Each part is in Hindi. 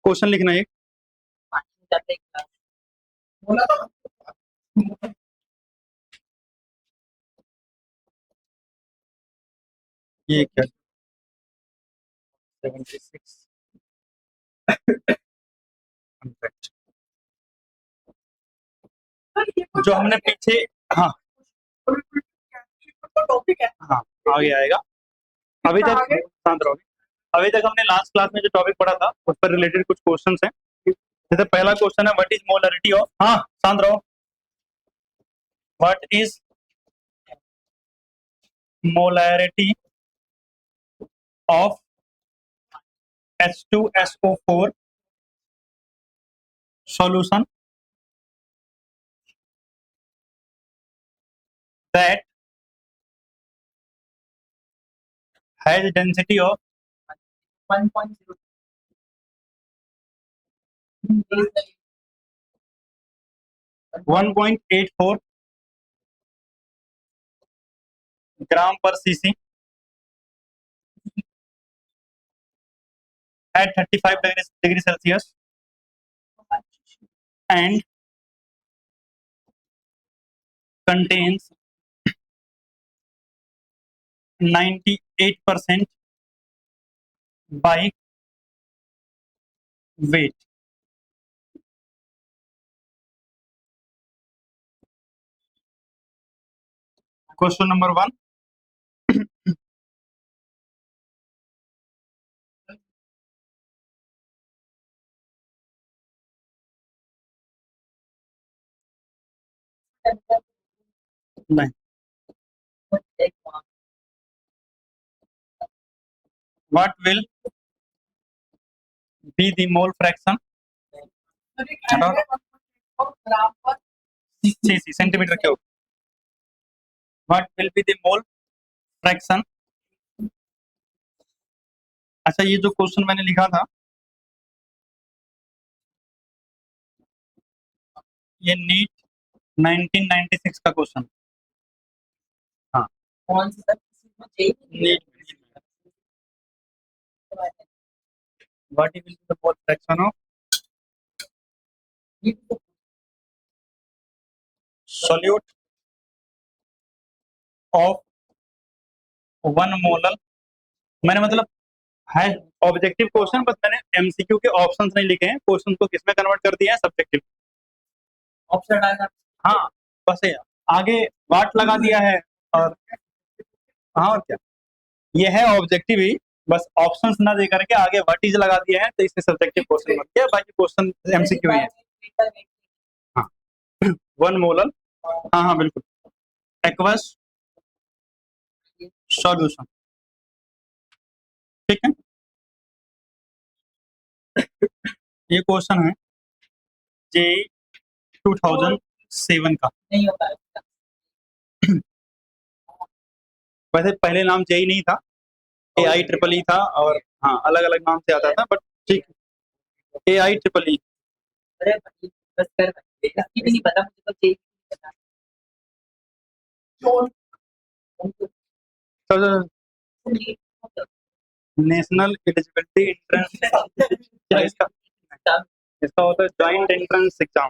क्वेश्चन लिखना है। बोला था ये क्या 76 जो हमने पीछे, हाँ टॉपिक है। हाँ आगे आएगा। अभी तक शांत रहोगे। अभी तक हमने लास्ट क्लास में जो टॉपिक पढ़ा था उस पर रिलेटेड कुछ क्वेश्चंस हैं। जैसे पहला क्वेश्चन है व्हाट इज मोलरिटी ऑफ, हाँ शांत रहो, what is molarity of H2SO4 solution that has density of 1.0 1.84 gram per cc at 35 degrees Celsius and contains 98% by weight. Question number 1. नहीं, what will be the mole fraction? cc centimetre cube. What will be the mole fraction? अच्छा, ये जो क्वेश्चन मैंने लिखा था ये नीट 1996 का क्वेश्चन. हाँ कौन सा NEET. What will be the mole fraction of solute of 1 molar? मैंने मतलब है ऑब्जेक्टिव क्वेश्चन, बस मैंने एमसीक्यू के ऑप्शंस नहीं लिखे हैं. क्वेश्चन को किसमें कन्वर्ट कर दिया है? सब्जेक्टिव. ऑप्शन आएगा. हाँ बस ये आगे वाट लगा दिया है. और हाँ और क्या, ये है ऑब्जेक्टिव ही, बस ऑप्शंस ना दे करके आगे व्हाट इज लगा दिया है तो इससे सब्जेक्टिव क्वेश्चन बन गया. बाकी क्वेश्चन एमसीक्यू ही है. हाँ 1 मोलर. हाँ हाँ बिल्कुल. Aqueous solution. ठीक है, ये क्वेश्चन है जे 2007 का. नहीं होता है. वैसे पहले नाम जेई नहीं था, AI-EEE था, और हाँ अलग अलग नाम से आता था, बट ठीक AI-EEE. अरे बस कर, इसकी भी नहीं पता मुझे, तो चेक पता. नेशनल एलिजिबिलिटी एंट्रेंस क्या इसका होता है? Joint entrance exam.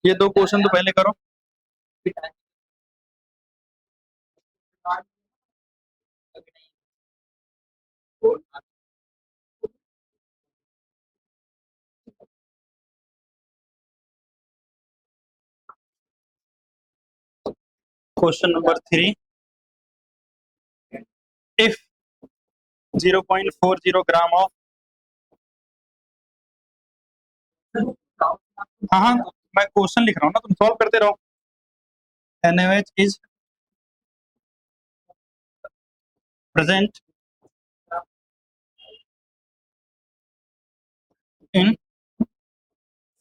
ये दो क्वेश्चन तो पहले करो. Question number 3. If 0.40 gram of, हाँ हाँ मैं क्वेश्चन लिख रहा हूँ ना, तुम सॉल्व करते रहो. NaOH is present in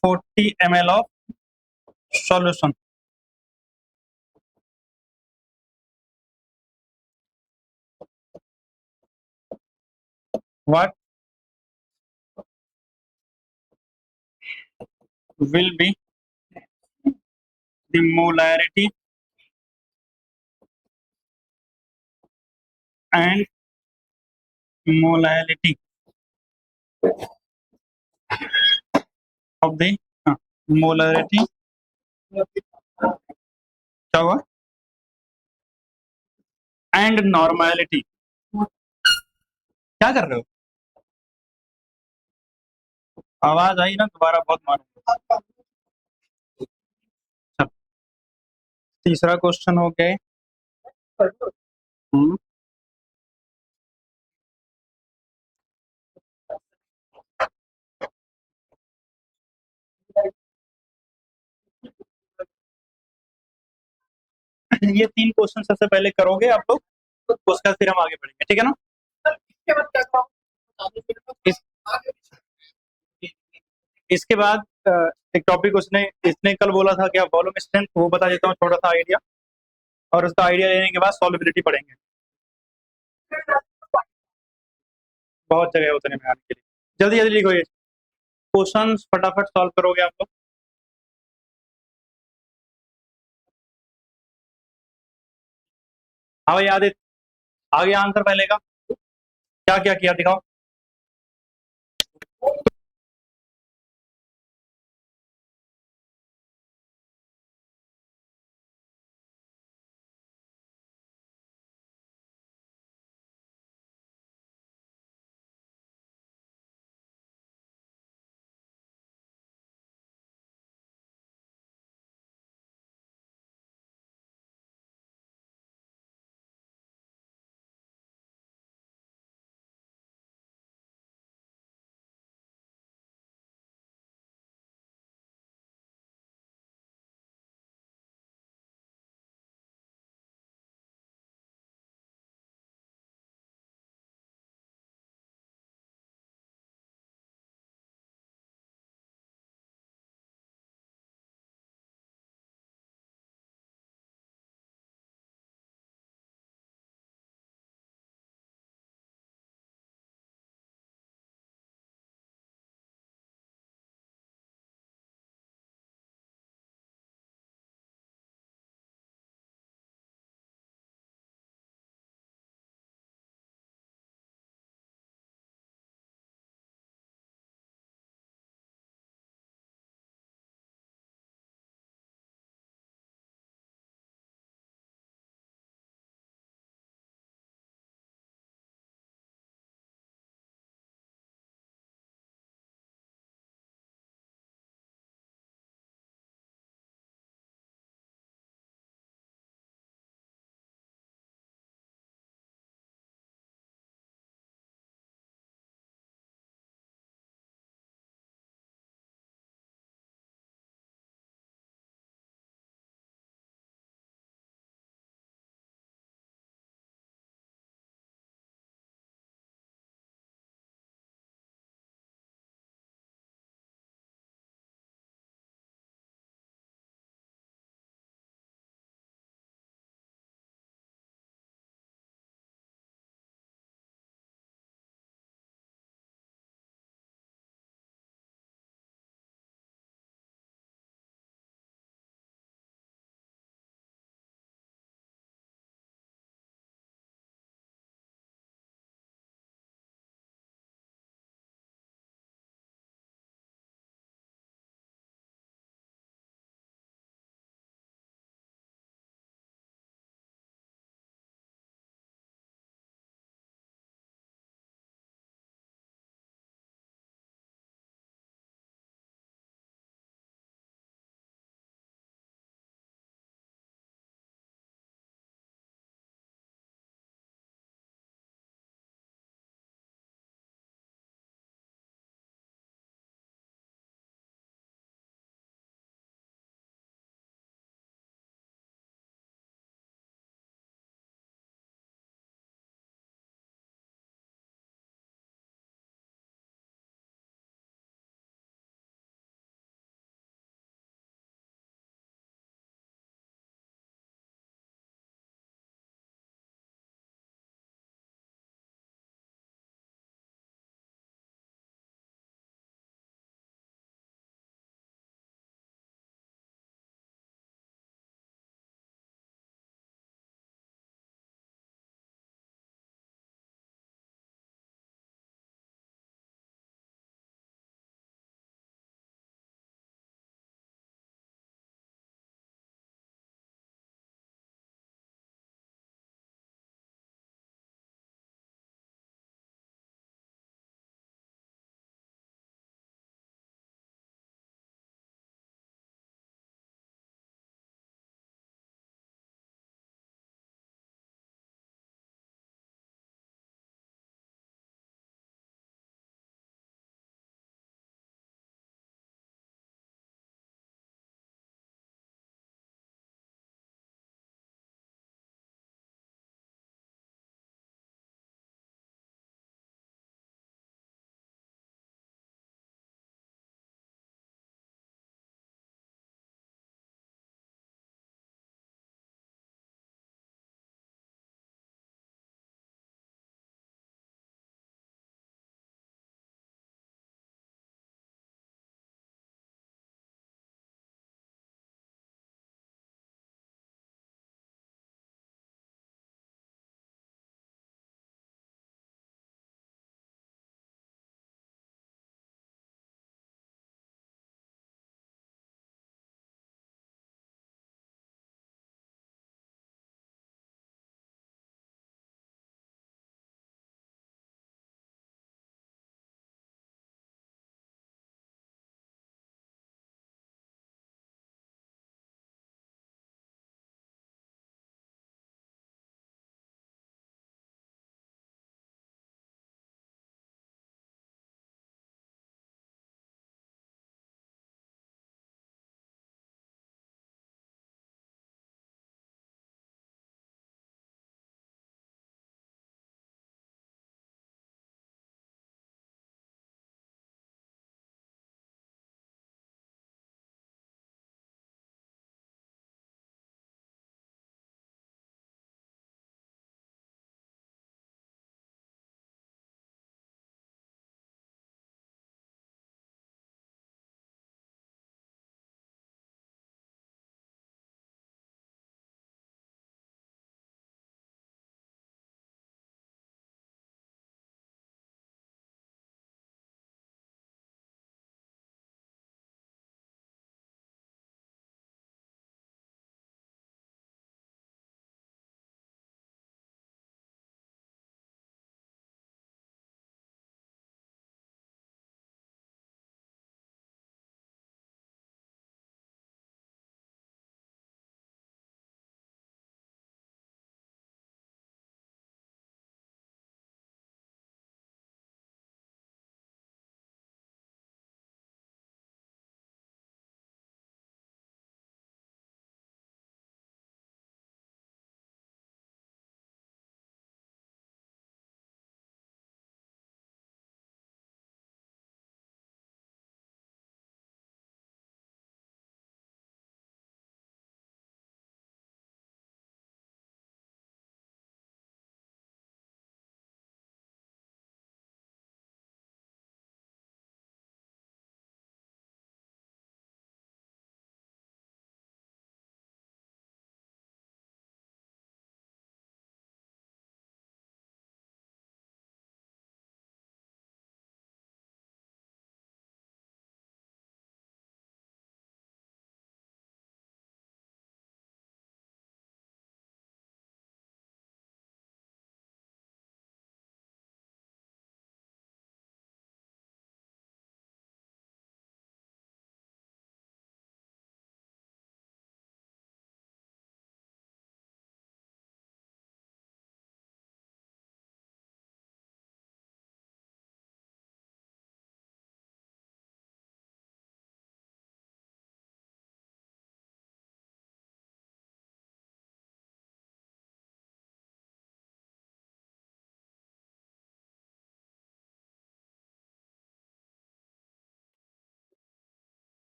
40 ml of solution. what will be the molarity and molality of the molarity क्या हुआ एंड नॉर्मैलिटी क्या कर रहे हो आवाज आई ना दोबारा बहुत मारो तीसरा क्वेश्चन हो गया हम्म, ये 3 क्वेश्चन सबसे पहले करोगे आप लोग उसके बाद फिर हम आगे बढ़ेंगे ठीक है ना इस, इसके बाद एक टॉपिक उसने इसने कल बोला था क्या वॉल्यूम स्ट्रेंथ वो बता देता हूँ छोटा सा आइडिया और उसका आइडिया लेने के बाद सॉल्युबिलिटी पढ़ेंगे बहुत जगह है उतने में आने के लिए जल्दी जल्दी लिखो ये क्वेश्चन फटाफट सॉल्व करोगे आप लोग हाँ भाई आदित्य आगे आंसर पहले का क्या क्या किया दिखाओ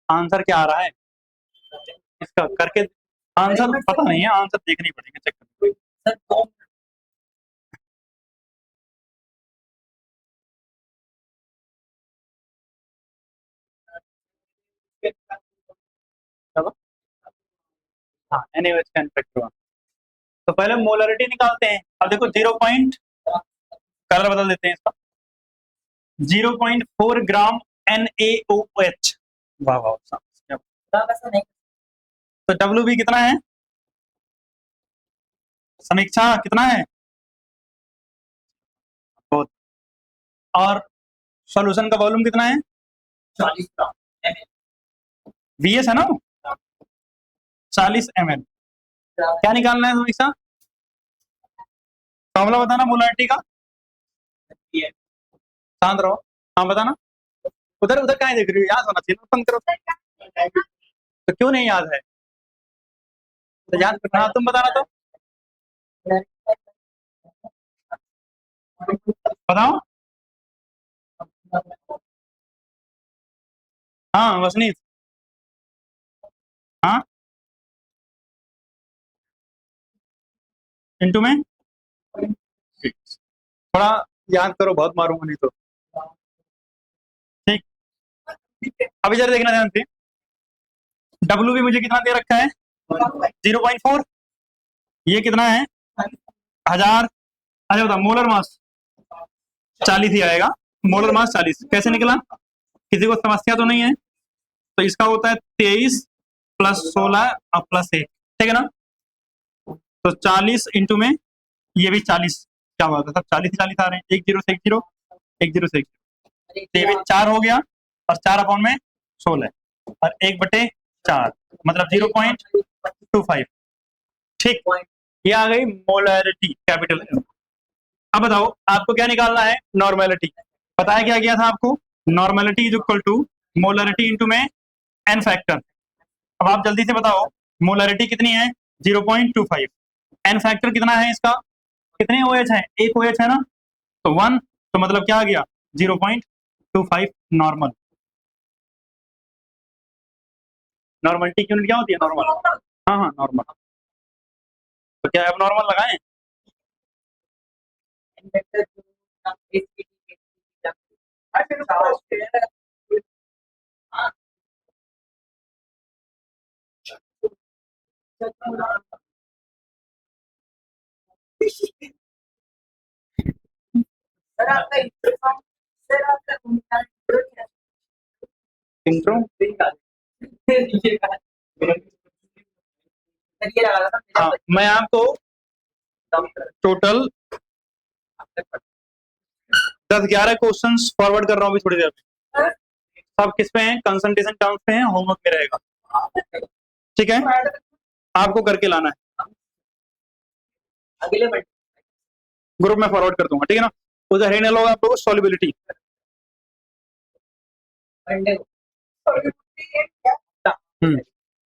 आंसर क्या आ रहा है इसका करके? आंसर पता नहीं है, आंसर देखनी पड़ेगा, चेक करना। सर 2 हाँ, NaOH का इफेक्ट। तो पहले मोलरिटी निकालते हैं। अब देखो 0 पॉइंट, कलर बदल देते हैं इसका, 0.4 ग्राम NaOH। वाह वाह, ऐसा नहीं। तो WB कितना है? समीक्षा कितना है? बहुत। और सॉल्यूशन का वॉल्यूम कितना है? 40 ग्राम VS है ना, 40 ml। क्या निकालना है समीक्षा? फॉर्मूला बताना मोलरिटी का। शांत रहो, हाँ बताना। उधर उधर कहाँ देख रही हो, याद होना चाहिए ना, बंद करो। तो क्यों नहीं याद है? तो याद करना, तुम बताना तो बताओ। हाँ वसनीत, हाँ इंटू में थोड़ा याद करो, बहुत मारूंगा नहीं तो। ठीक, अभी जरा देखना ध्यान से। डब्ल्यू भी मुझे कितना दे रखा है? 0.4। ये कितना है? 1000। अच्छा बता, मोलर मास 40 ही आएगा। मोलर मास 40 कैसे निकला? किसी को समस्या तो नहीं है? तो इसका होता है 23 प्लस 16 और प्लस 1, ठीक है ना? तो 40 इंटू में ये भी 40, क्या बात है, सब 40 ही 40 आ रहे हैं। 10 से 10, 10 से 1, तो ये भी 4 हो गया, और 4 अपॉन में 16, और 1/4, मतलब 0.25। ठीक, ये आ गई मोलरिटी, कैपिटल M। अब बताओ आपको क्या निकालना है? नॉर्मेलिटी। बताया क्या गया था आपको? Normality is equal to molarity into में एन फैक्टर। अब आप जल्दी से बताओ मोलरिटी कितनी है? 0.25। एन फैक्टर कितना है इसका? कितने OH है? एक OH है ना, तो 1, तो मतलब क्या आ गया? 0.25 नॉर्मल। नॉर्मलिटी की यूनिट क्या होती है? नॉर्मल। हाँ हाँ नॉर्मल। तो क्या अब नॉर्मल लगाएं? इंट्रो। हाँ, मैं आपको टोटल 10-11 क्वेश्चंस फॉरवर्ड कर रहा हूँ अभी थोड़ी देर में। सब किस पे हैं? कंसंट्रेशन टर्म्स पे हैं, होमवर्क में रहेगा, ठीक है? आपको करके लाना है, अगले ग्रुप में फॉरवर्ड कर दूंगा, ठीक है ना? उधर हेडने लोग आप लोगों को सॉल्युबिलिटी, मंडे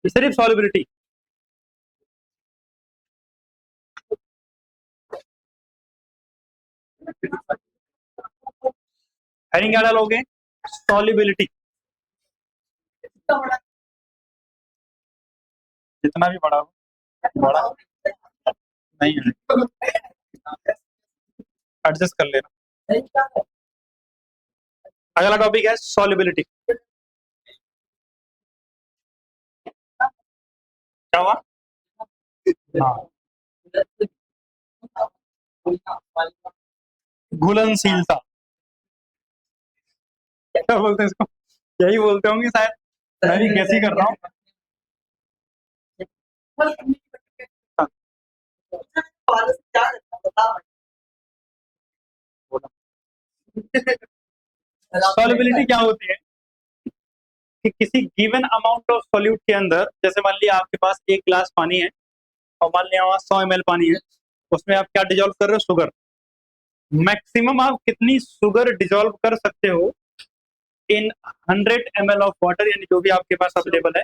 सिर्फ सॉल्युबिलिटी। हेडिंग क्या डालोगे? सॉल्युबिलिटी। जितना भी बड़ा हो, बड़ा नहीं है, एडजस्ट कर लेना। अगला टॉपिक है सॉल्युबिलिटी। क्या हुआ? हाँ, घुलनशीलता, क्या बोलते हैं इसको? यही बोलते होंगे शायद, मैं भी गैस ही कर रहा हूँ। सॉल्युबिलिटी क्या होती है कि किसी गिवन अमाउंट ऑफ सॉल्यूट के अंदर, जैसे मान लिया आपके पास 1 गिलास पानी है, और मान लिया वहां 100 ml पानी है, उसमें आप क्या डिजोल्व कर रहे हो? शुगर। मैक्सिमम आप कितनी शुगर डिजोल्व कर सकते हो इन 100 ml ऑफ वाटर, यानी जो भी आपके पास अवेलेबल है,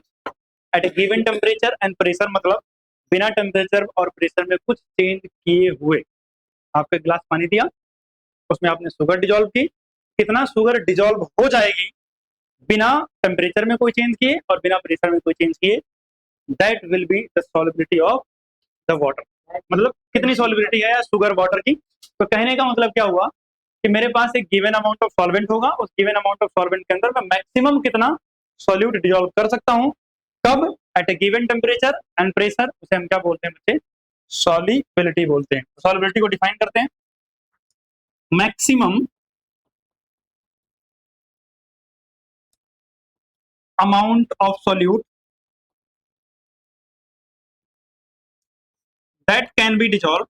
at a given temperature and pressure, मतलब बिना टेम्परेचर और प्रेशर में कुछ चेंज किए हुए। आपके गिलास पानी दिया, उसमें आपने शुगर डिजोल्व की, कितना शुगर डिजोल्व हो जाएगी बिना टेम्परेचर में कोई चेंज किए और बिना प्रेशर में कोई चेंज किए, that will be the solubility of the water. मतलब कितनी सॉल्युबिलिटी है शुगर वाटर की। तो कहने का मतलब क्या हुआ कि मेरे पास एक गिवन अमाउंट ऑफ सॉल्वेंट होगा, उस गिवन अमाउंट ऑफ सॉल्वेंट के अंदर मैं मैक्सिमम कितना सॉल्यूट डिजोल्व कर सकता हूं, कब, at a given temperature and pressure. उसे हम क्या बोलते हैं बच्चे, सॉल्युबिलिटी बोलते हैं। सॉल्युबिलिटी को डिफाइन करते हैं, maximum amount of solute that can be dissolved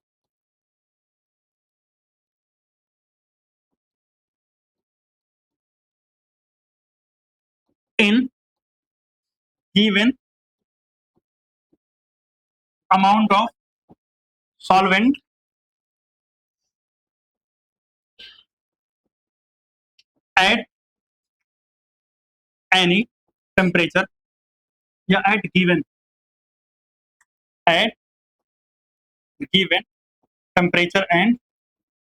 in given amount of solvent at any temperature या at given temperature and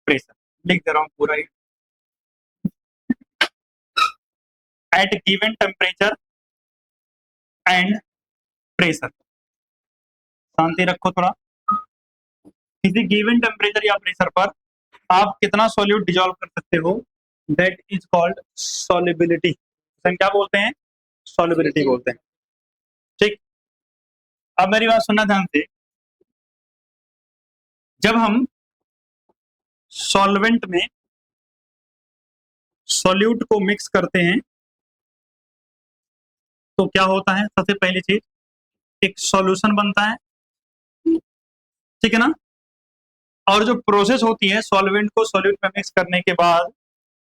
pressure। लिख दे रहा हूं पूरा ही, at given temperature and pressure। शांति रखो थोड़ा। किसी गिवन टेम्परेचर या प्रेशर पर आप कितना सॉल्यूट डिजोल्व कर सकते हो, दैट इज कॉल्ड सॉल्युबिलिटी। हम क्या बोलते हैं, सॉल्युबिलिटी बोलते हैं। ठीक, अब मेरी बात सुनना ध्यान से। जब हम सॉल्वेंट में सॉल्यूट को मिक्स करते हैं तो क्या होता है, सबसे पहली चीज एक सॉल्यूशन बनता है, ठीक है ना। और जो प्रोसेस होती है सॉल्वेंट को सॉल्यूट में मिक्स करने के बाद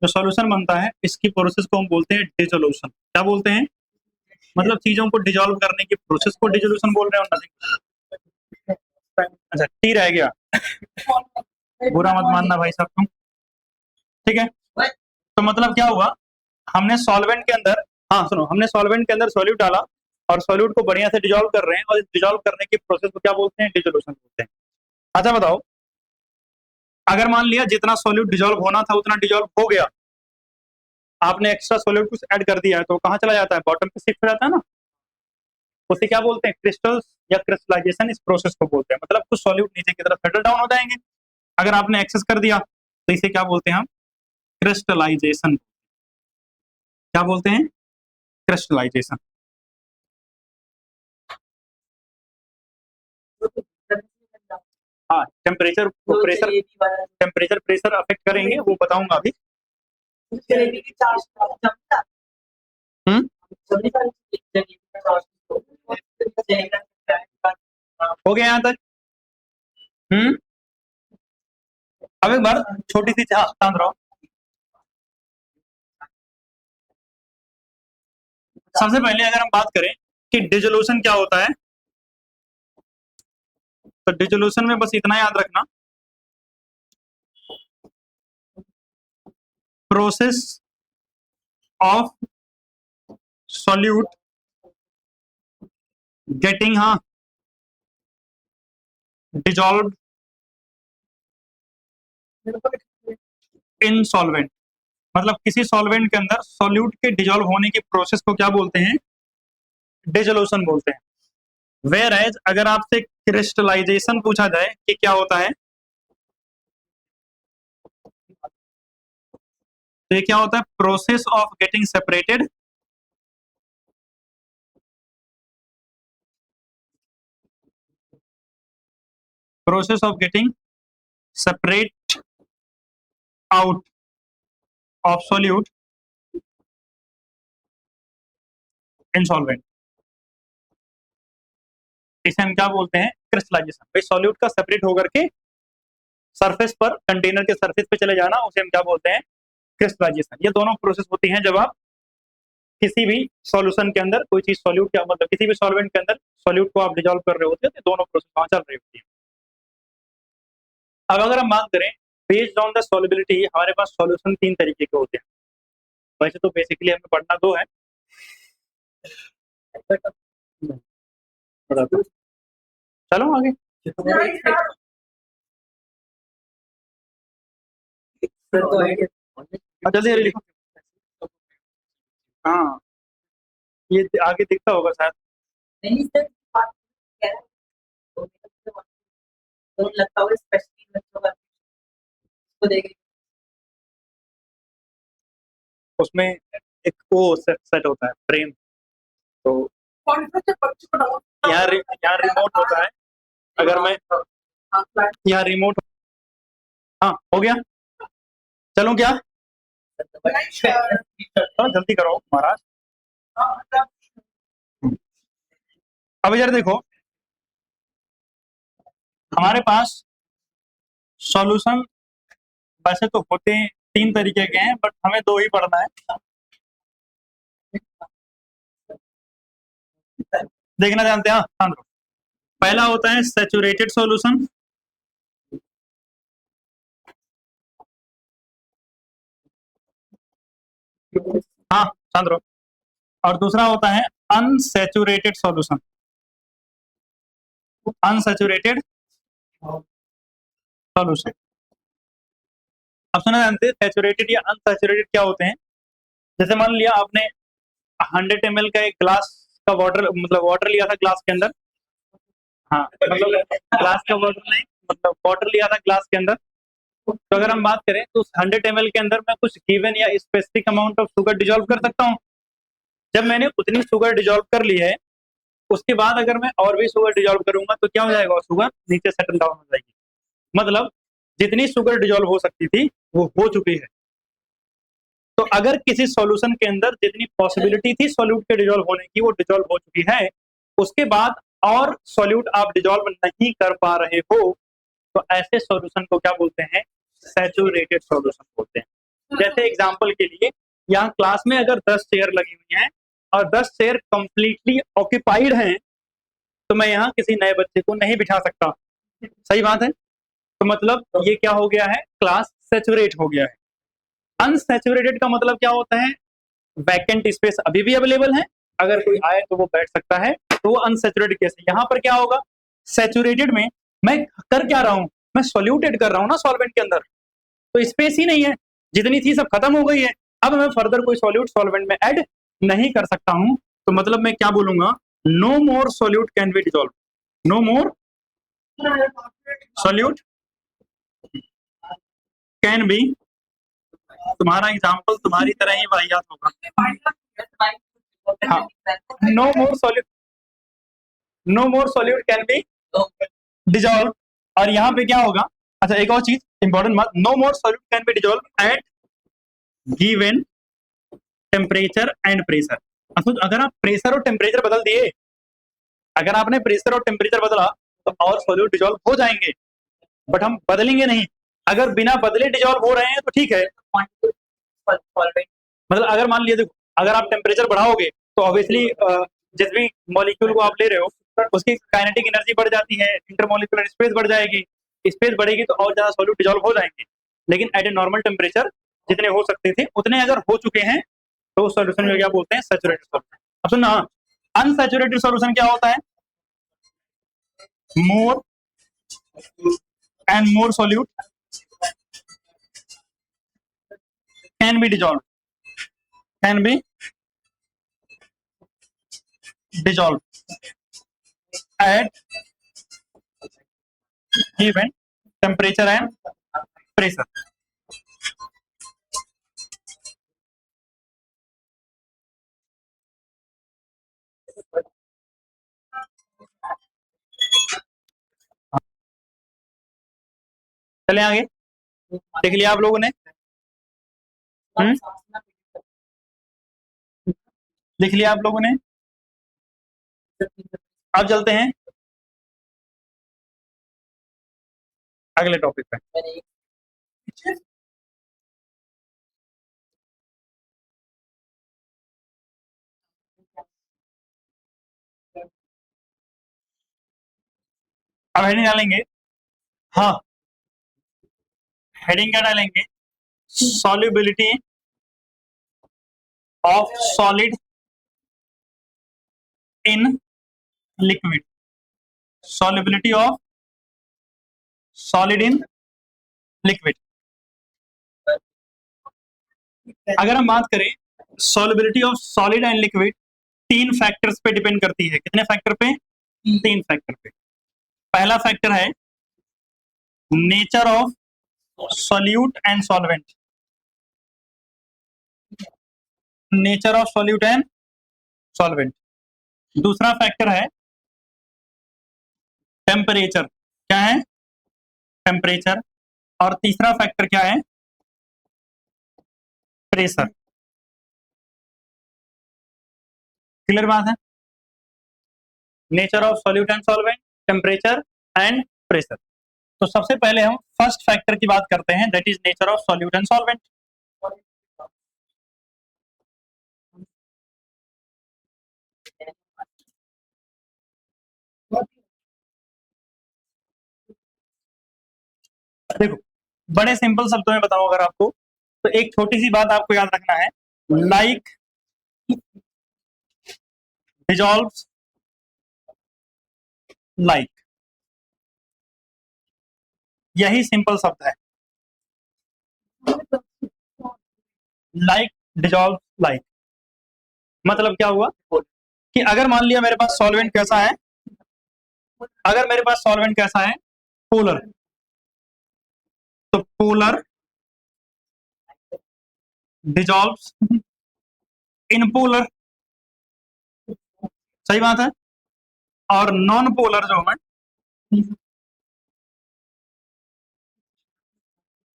जो सॉल्यूशन बनता है, इसकी प्रोसेस को हम बोलते हैं डिसोल्यूशन। क्या बोलते हैं, मतलब चीजों को डिजोल्व करने की प्रोसेस को डिसोल्यूशन बोल रहे हो। अच्छा टी रह गया, बुरा मत मानना भाई साहब तुम, ठीक है। तो मतलब क्या हुआ, हमने सॉल्वेंट के अंदर, हाँ सुनो, हमने सॉल्वेंट के अंदर सॉल्यूट डाला और सॉल्यूट को बढ़िया से डिजोल्व कर रहे हैं, और इस डिजोल्व करने की प्रोसेस को क्या बोलते हैं, डिसोल्यूशन बोलते हैं। अच्छा बताओ, अगर मान लिया जितना सॉल्यूट डिजोल्व होना था उतना डिजोल्व हो गया, आपने एक्स्ट्रा सॉल्यूट कुछ ऐड कर दिया है, तो कहाँ चला जाता है, बॉटम पे शिफ्ट हो जाता है ना। उसे क्या बोलते हैं, क्रिस्टल्स या क्रिस्टलाइजेशन, इस प्रोसेस को बोलते हैं। मतलब कुछ सॉल्यूट नीचे की तरफ सेटल डाउन हो जाएंगे। अगर आपने एक्सेस कर दिया तो इसे क्या बोलते हैं हम, क्रिस्टलाइजेशन। क्या बोलते हैं, क्रिस्टलाइजेशन। हाँ temperature pressure, temperature pressure affect करेंगे, वो बताऊंगा अभी। हो गया यहाँ तक। अब एक बार छोटी सी शांत रहो। सबसे पहले अगर हम बात करें कि डिसोल्यूशन क्या होता है, तो डिसोल्यूशन में बस इतना याद रखना, प्रोसेस ऑफ सॉल्यूट गेटिंग, हाँ, डिजॉल्व इन सॉल्वेंट। मतलब किसी सॉल्वेंट के अंदर सॉल्यूट के डिजॉल्व होने की प्रोसेस को क्या बोलते हैं, डिसोल्यूशन बोलते हैं। वेयर एज अगर आपसे क्रिस्टलाइजेशन पूछा जाए कि क्या होता है, तो ये क्या होता है, process of getting separated process of getting separate out of solute in solvent. इसे हम क्या बोलते हैं, क्रिस्टलाइजेशन। भाई सॉल्यूट का सेपरेट होकर के सरफेस पर, कंटेनर के सरफेस पे चले जाना, उसे हम क्या बोलते हैं, क्रिस्टलाइजेशन। ये दोनों प्रोसेस होती हैं जब आप किसी भी सॉल्यूशन के अंदर कोई चीज सॉल्यूट, क्या मतलब किसी भी सॉल्वेंट के अंदर सॉल्यूट को आप डिजोल्व कर रहे होते हैं, तो दोनों प्रोसेस वहां चल रही होती है। अब अगर हम बात करें बेस्ड ऑन द सॉल्युबिलिटी, हमारे पास सॉल्यूशन तीन तरीके के होते हैं। वैसे तो बेसिकली हमें पढ़ना दो है, चलो आगे। जल्दी लिखो। हाँ, ये आगे दिखता होगा शायद। नहीं सर, बात कह रहा है तो लगता होगा स्पेशली बच्चों का इसको देखें। उसमें एक वो सेट होता है फ्रेम, तो यहाँ यहाँ रिमोट होता है। अगर मैं यहाँ रिमोट, हाँ हो गया, चलूं क्या? थोड़ा जल्दी करो महाराज। अब इधर देखो, हमारे पास सॉल्यूशन वैसे तो होते हैं 3 तरीके के हैं, बट हमें 2 ही पढ़ना है। देखना जानते हैं, हाँ लो। पहला होता है सैचुरेटेड सॉल्यूशन, हाँ शांत रहो। और दूसरा होता है अनसैचुरेटेड सॉल्यूशन। अनसैचुरेटेड सॉल्यूशन, अब सुना जानते हैं सैचुरेटेड या अनसैचुरेटेड क्या होते हैं। जैसे मान लिया आपने 100 ml का एक ग्लास का वाटर, मतलब वाटर लिया था ग्लास के अंदर, हाँ मतलब ग्लास का वाटर नहीं, मतलब वाटर लिया था ग्लास के अंदर। तो अगर हम बात करें तो उस 100 ml के अंदर मैं कुछ गिवन या specific amount of sugar dissolve कर सकता हूँ। जब मैंने उतनी शुगर डिजोल्व कर ली है, उसके बाद अगर मैं और भी शुगर डिजोल्व करूंगा तो क्या हो जाएगा, शुगर नीचे सेटल डाउन हो जाएगी। मतलब जितनी शुगर डिजोल्व हो सकती थी वो हो चुकी है। तो अगर किसी सॉल्यूशन के अंदर जितनी पॉसिबिलिटी थी सॉल्यूट के डिजोल्व होने की वो डिजोल्व हो चुकी है, उसके बाद और सॉल्यूट आप डिजोल्व नहीं कर पा रहे हो, तो ऐसे सॉल्यूशन को क्या बोलते हैं, सैचुरेटेड सॉल्यूशन बोलते हैं। जैसे एग्जांपल के लिए यहाँ क्लास में अगर 10 चेयर लगी हुई हैं और 10 चेयर कंप्लीटली ऑक्यूपाइड हैं, तो मैं यहाँ किसी नए बच्चे को नहीं बिठा सकता। सही बात है। तो मतलब ये क्या हो गया है, क्लास सैचुरेट हो गया है। अनसैचुरेटेड का मतलब क्या होता है, वैकेंट स्पेस अभी भी अवेलेबल है, अगर कोई आए तो वो बैठ सकता है, तो वो अनसैचुरेटेड केस है। यहाँ पर क्या होगा, सैचुरेटेड में मैं कर क्या रहा हूँ, मैं सॉल्यूटेड कर रहा हूँ ना सॉल्वेंट के अंदर, तो स्पेस ही नहीं है, जितनी थी सब खत्म हो गई है। अब मैं फर्दर कोई सॉल्यूट सॉल्वेंट में ऐड नहीं कर सकता हूँ, तो मतलब मैं क्या बोलूंगा, no more solute can be dissolve, no more solute can be. तुम्हारा एग्जाम्पल तुम्हारी तरह ही वाहियात होगा। हाँ, no more solute, no more solute can be dissolve. और यहाँ पे क्या होगा, अच्छा एक और चीज इंपॉर्टेंट बात, no more solute can be dissolve at given temperature and pressure. अगर आप प्रेशर और टेम्परेचर बदल दिए, अगर आपने प्रेशर और टेम्परेचर बदला तो और सॉल्यूट डिजोल्व हो जाएंगे, बट हम बदलेंगे नहीं। अगर बिना बदले डिजोल्व हो रहे हैं तो ठीक है, मतलब अगर मान लिया देखो, अगर आप टेम्परेचर बढ़ाओगे तो ऑब्वियसली जिस भी मॉलिक्यूल को आप ले रहे हो उसकी काइनेटिक एनर्जी बढ़ जाती है, इंटरमॉलिक्यूलर स्पेस बढ़ जाएगी, स्पेस बढ़ेगी तो और ज्यादा सॉल्यूट डिजोल्व हो जाएंगे। लेकिन एट ए नॉर्मल टेम्परेचर जितने हो सकते थे उतने अगर हो चुके हैं तो उस सॉल्यूशन में क्या बोलते हैं, सैचुरेटेड सॉल्यूशन। अब सुनना, अनसैचुरेटेड सॉल्यूशन क्या होता है, more and more solute can be dissolve, can be dissolve at given temperature and pressure। चले आगे, देख लिया आप लोगों ने, लिख लिया आप लोगों ने। अब चलते हैं अगले टॉपिक पे। अब हेडिंग डालेंगे, हाँ हेडिंग क्या डालेंगे, solubility of solid in liquid, solubility of solid in liquid. अगर हम बात करें solubility of solid and liquid 3 factors पे डिपेंड करती है। कितने फैक्टर पे? 3 फैक्टर पे। पहला फैक्टर है nature of solute and solvent, nature of solute and solvent. दूसरा फैक्टर है टेम्परेचर, क्या है? टेम्परेचर। और तीसरा फैक्टर क्या है? प्रेशर। क्लियर बात है? Nature of solute and solvent, temperature and pressure. तो सबसे पहले हम फर्स्ट फैक्टर की बात करते हैं, that is nature of solute and solvent. देखो, बड़े सिंपल शब्दों में बताऊं अगर आपको, तो एक छोटी सी बात आपको याद रखना है, लाइक डिजॉल्व्स लाइक, यही सिंपल शब्द है। लाइक डिजॉल्व लाइक मतलब क्या हुआ कि अगर मान लिया मेरे पास सॉल्वेंट कैसा है, अगर मेरे पास सॉल्वेंट कैसा है, पोलर, तो पोलर डिजॉल्व्स इन पोलर, सही बात है। और नॉन पोलर जो है,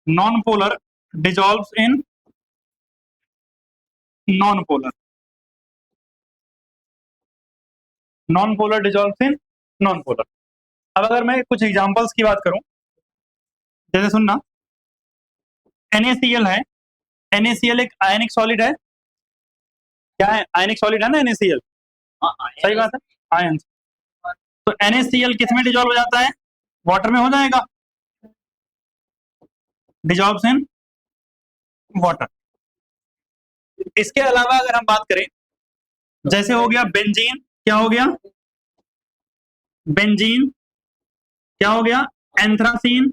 non polar dissolves in non polar, non polar dissolves in non polar. अब अगर मैं कुछ एग्जांपल्स की बात करूं, जैसे सुनना, NaCl है, NaCl एक आयनिक सॉलिड है, क्या है? आयनिक सॉलिड है ना NaCl, सही बात है, आयन। तो NaCl किस में डिजॉल्व हो जाता है? वाटर में हो जाएगा, डिजॉल्व्स इन वाटर। इसके अलावा अगर हम बात करें, जैसे हो गया बेंजीन, क्या हो गया? बेंजीन। क्या हो गया? एंथ्रासीन।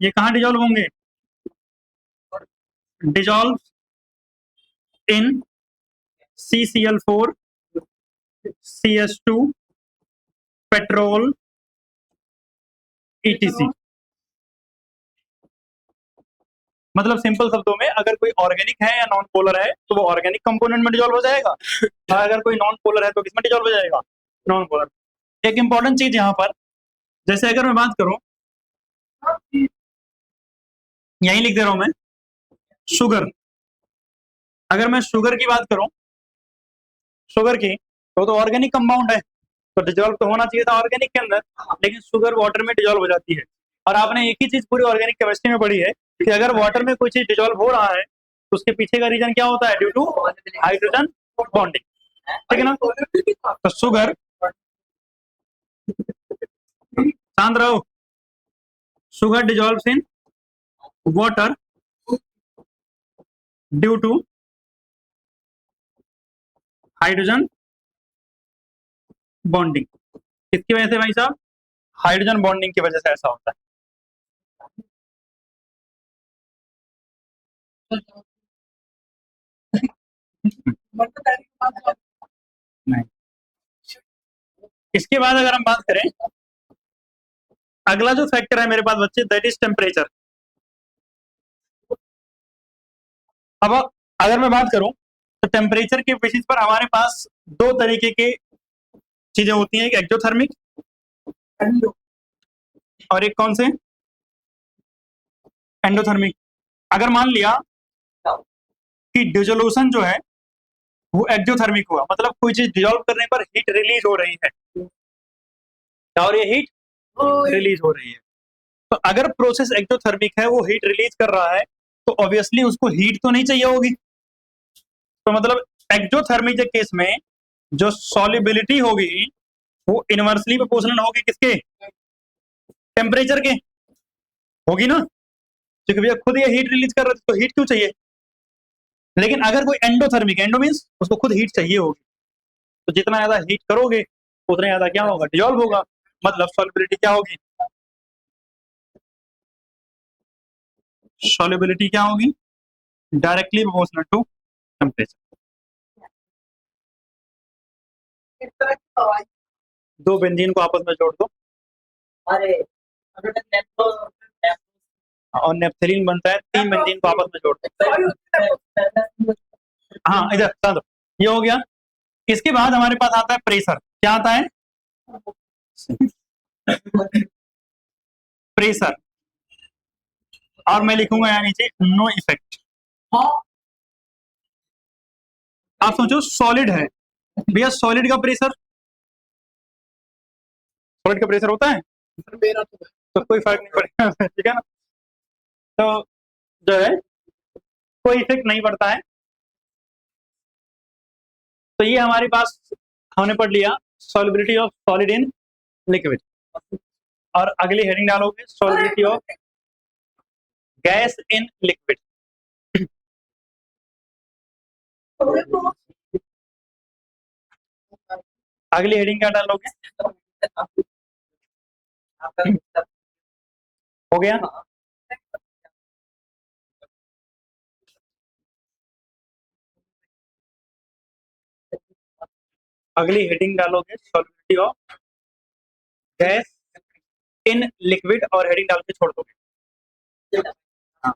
ये कहां डिजॉल्व होंगे? Dissolve in CCl4, CH2, petrol, ETC। मतलब सिंपल शब्दों में, अगर कोई ऑर्गेनिक है या नॉन पोलर है तो वो ऑर्गेनिक कंपोनेंट में डिजॉल्व हो जाएगा, और अगर कोई नॉन पोलर है तो किसमें डिजॉल्व हो जाएगा? Non polar. एक इंपॉर्टेंट चीज यहां पर, जैसे अगर मैं बात करूं, यही लिख दे रहा हूं मैं, शुगर। अगर मैं शुगर की बात करूं, शुगर की, तो ऑर्गेनिक कंपाउंड है, तो डिजॉल्व तो होना चाहिए था ऑर्गेनिक के अंदर, लेकिन शुगर वाटर में डिजॉल्व हो जाती है। और आपने एक ही चीज पूरी ऑर्गेनिक केमिस्ट्री में पढ़ी है कि अगर वाटर में कोई चीज डिजॉल्व हो रहा है तो उसके पीछे का रीजन क्या होता है? ड्यू टू हाइड्रोजन बॉन्डिंग, ठीक है ना? तो शुगर, शांत रहो, sugar dissolves in water due to hydrogen bonding. किसकी वजह से भाई साहब? हाइड्रोजन बॉन्डिंग की वजह से ऐसा होता है। नहीं। इसके बाद अगर हम बात करें, अगला जो फैक्टर है मेरे पास बच्चे, दैट इज टेम्परेचर। अब अगर मैं बात करूं तो टेम्परेचर के बेसिस पर हमारे पास दो तरीके के चीजें होती हैं, एक एक्जोथर्मिक और एक कौन से? एंडोथर्मिक। अगर मान लिया कि डिसोल्यूशन जो है वो एक्जोथर्मिक हुआ, मतलब कोई चीज डिसॉल्व करने पर हीट रिलीज हो रही है, और ये हीट रिलीज हो रही है। तो अगर प्रोसेस एक्जोथर्मिक है, वो हीट रिलीज कर रहा है, तो ऑब्वियसली उसको हीट तो नहीं चाहिए होगी। तो मतलब एक्जोथर्मिक के केस में जो सॉल्युबिलिटी होगी वो इनवर्सली प्रोपोर्शनल होगी किसके? टेम्परेचर के, होगी ना, क्योंकि भैया खुद ये हीट रिलीज कर रहा है तो हीट क्यों चाहिए। लेकिन अगर कोई एंडोथर्मिक, एंडो मींस उसको खुद हीट चाहिए होगी, तो जितना ज्यादा हीट करोगे उतना ज्यादा क्या होगा? डिजॉल्व होगा, मतलब सॉल्युबिलिटी क्या होगी? सॉल्युबिलिटी क्या होगी? Directly proportional to temperature. इस तरह की हवा दो बेंजीन को आपस में जोड़ दो अरे अगर तक नेप्रो और नेप्थलीन बनता है, तीन बेंजीन को आपस में जोड़ दो। हाँ इधर चलो, ये हो गया। इसके बाद हमारे पास आता है प्रेशर। क्या आता है? प्रेशर। और मैं लिखूंगा यहाँ नीचे नो इफेक्ट। आप सोचो सॉलिड है भैया, सॉलिड का प्रेशर, सॉलिड का प्रेशर होता है तो कोई फर्क नहीं पड़ेगा, ठीक है ना। तो जो है कोई इफेक्ट नहीं पड़ता है। तो ये हमारे पास हमने पढ़ लिया solubility of solid in liquid. और अगली हेडिंग डालोगे solubility of gas in liquid. अगली हेडिंग क्या डालोगे? हो गया। अगली हेडिंग डालोगे solubility of gas in liquid और हेडिंग डाल के छोड़ दोगे। हाँ।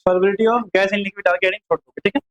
Solubility of gas in liquid डाल के हेडिंग छोड़ दोगे, ठीक है।